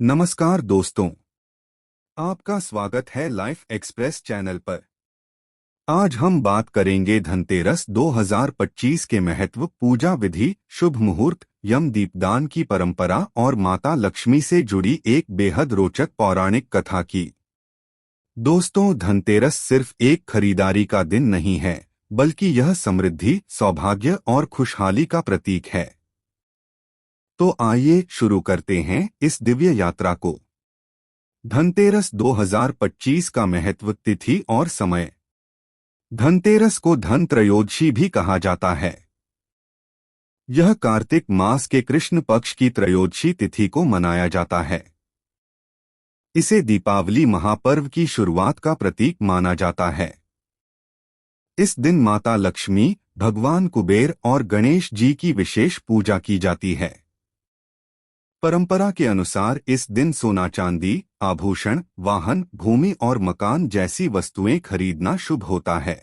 नमस्कार दोस्तों, आपका स्वागत है लाइफ एक्सप्रेस चैनल पर। आज हम बात करेंगे धनतेरस 2025 के महत्व, पूजा विधि, शुभ मुहूर्त, यम दीपदान की परंपरा और माता लक्ष्मी से जुड़ी एक बेहद रोचक पौराणिक कथा की। दोस्तों, धनतेरस सिर्फ एक खरीदारी का दिन नहीं है, बल्कि यह समृद्धि, सौभाग्य और खुशहाली का प्रतीक है। तो आइए शुरू करते हैं इस दिव्य यात्रा को। धनतेरस 2025 का महत्व, तिथि और समय। धनतेरस को धन त्रयोदशी भी कहा जाता है। यह कार्तिक मास के कृष्ण पक्ष की त्रयोदशी तिथि को मनाया जाता है। इसे दीपावली महापर्व की शुरुआत का प्रतीक माना जाता है। इस दिन माता लक्ष्मी, भगवान कुबेर और गणेश जी की विशेष पूजा की जाती है। परंपरा के अनुसार इस दिन सोना, चांदी, आभूषण, वाहन, भूमि और मकान जैसी वस्तुएं खरीदना शुभ होता है।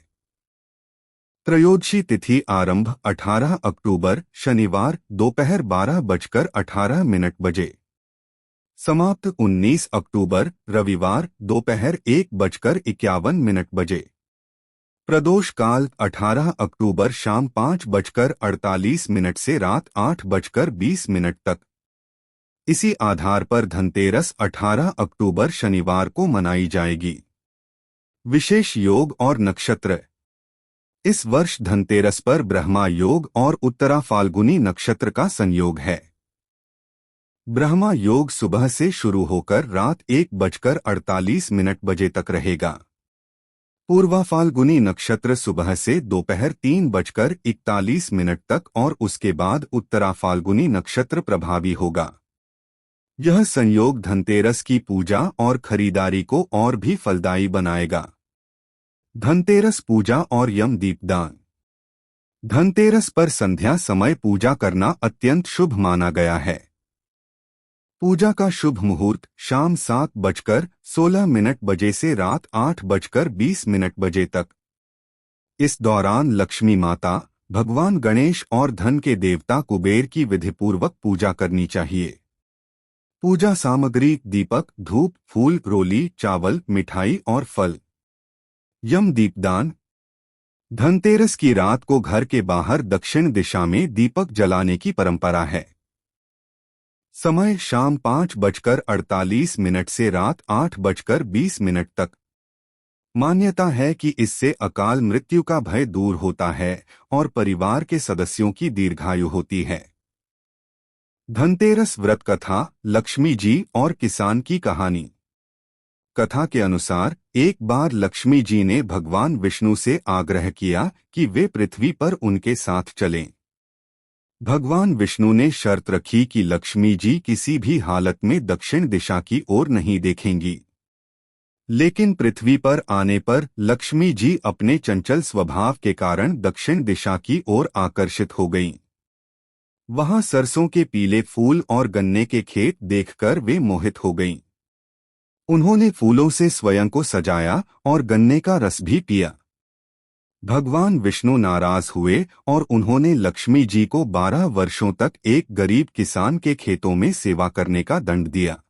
त्रयोदशी तिथि आरंभ 18 अक्टूबर शनिवार दोपहर 12:18 बजे। समाप्त 19 अक्टूबर रविवार दोपहर 1:51 बजे। प्रदोष काल 18 अक्टूबर शाम 5:48 से रात 8:20 तक। इसी आधार पर धनतेरस 18 अक्टूबर शनिवार को मनाई जाएगी। विशेष योग और नक्षत्र। इस वर्ष धनतेरस पर ब्रह्मा योग और उत्तरा फाल्गुनी नक्षत्र का संयोग है। ब्रह्मा योग सुबह से शुरू होकर रात 1:48 बजे तक रहेगा। पूर्वा फाल्गुनी नक्षत्र सुबह से दोपहर 3:41 तक और उसके बाद उत्तरा फाल्गुनी नक्षत्र प्रभावी होगा। यह संयोग धनतेरस की पूजा और खरीदारी को और भी फलदायी बनाएगा। धनतेरस पूजा और यम दीपदान। धनतेरस पर संध्या समय पूजा करना अत्यंत शुभ माना गया है। पूजा का शुभ मुहूर्त शाम 7:16 बजे से रात 8:20 बजे तक। इस दौरान लक्ष्मी माता, भगवान गणेश और धन के देवता कुबेर की विधिपूर्वक पूजा करनी चाहिए। पूजा सामग्री दीपक, धूप, फूल, रोली, चावल, मिठाई और फल। यम दीपदान। धनतेरस की रात को घर के बाहर दक्षिण दिशा में दीपक जलाने की परंपरा है। समय शाम 5:48 से रात 8:20 तक। मान्यता है कि इससे अकाल मृत्यु का भय दूर होता है और परिवार के सदस्यों की दीर्घायु होती है। धनतेरस व्रत कथा, लक्ष्मी जी और किसान की कहानी। कथा के अनुसार एक बार लक्ष्मी जी ने भगवान विष्णु से आग्रह किया कि वे पृथ्वी पर उनके साथ चलें। भगवान विष्णु ने शर्त रखी कि लक्ष्मी जी किसी भी हालत में दक्षिण दिशा की ओर नहीं देखेंगी। लेकिन पृथ्वी पर आने पर लक्ष्मी जी अपने चंचल स्वभाव के कारण दक्षिण दिशा की ओर आकर्षित हो गईं। वहां सरसों के पीले फूल और गन्ने के खेत देखकर वे मोहित हो गईं। उन्होंने फूलों से स्वयं को सजाया और गन्ने का रस भी पिया। भगवान विष्णु नाराज हुए और उन्होंने लक्ष्मी जी को 12 वर्षों तक एक गरीब किसान के खेतों में सेवा करने का दंड दिया।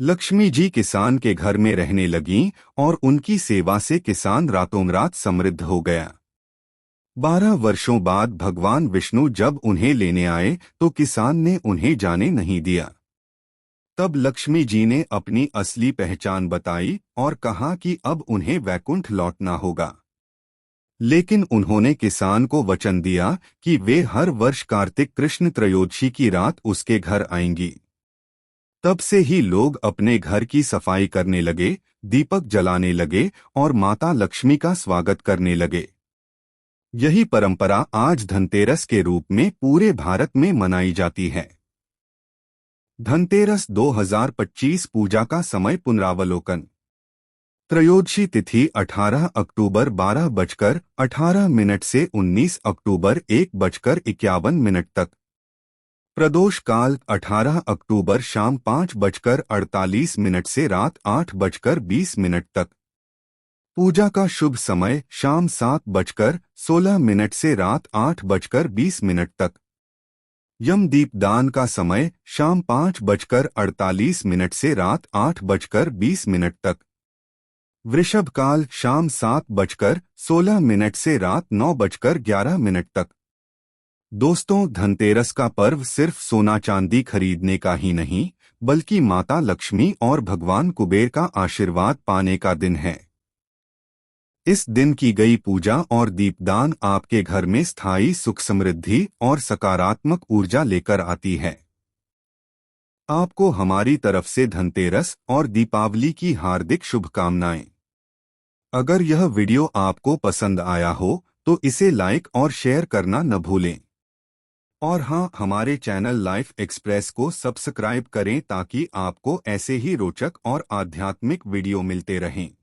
लक्ष्मी जी किसान के घर में रहने लगीं और उनकी सेवा से किसान रातों रात समृद्ध हो गया। 12 वर्षों बाद भगवान विष्णु जब उन्हें लेने आए तो किसान ने उन्हें जाने नहीं दिया। तब लक्ष्मी जी ने अपनी असली पहचान बताई और कहा कि अब उन्हें वैकुंठ लौटना होगा। लेकिन उन्होंने किसान को वचन दिया कि वे हर वर्ष कार्तिक कृष्ण त्रयोदशी की रात उसके घर आएंगी। तब से ही लोग अपने घर की सफाई करने लगे, दीपक जलाने लगे और माता लक्ष्मी का स्वागत करने लगे। यही परंपरा आज धनतेरस के रूप में पूरे भारत में मनाई जाती है। धनतेरस 2025 पूजा का समय पुनरावलोकन। त्रयोदशी तिथि 18 अक्टूबर 12:18 से 19 अक्टूबर 1:51 तक। प्रदोष काल 18 अक्टूबर शाम 5:48 से रात 8:20 तक। पूजा का शुभ समय शाम 7:16 से रात 8:20 तक। यम दीपदान का समय शाम 5:48 से रात 8:20 तक। वृषभ काल शाम 7:16 से रात 9:11 तक। दोस्तों, धनतेरस का पर्व सिर्फ सोना चांदी खरीदने का ही नहीं, बल्कि माता लक्ष्मी और भगवान कुबेर का आशीर्वाद पाने का दिन है। इस दिन की गई पूजा और दीपदान आपके घर में स्थायी सुख समृद्धि और सकारात्मक ऊर्जा लेकर आती है। आपको हमारी तरफ से धनतेरस और दीपावली की हार्दिक शुभकामनाएं। अगर यह वीडियो आपको पसंद आया हो तो इसे लाइक और शेयर करना न भूलें। और हाँ, हमारे चैनल लाइफ एक्सप्रेस को सब्सक्राइब करें ताकि आपको ऐसे ही रोचक और आध्यात्मिक वीडियो मिलते रहें।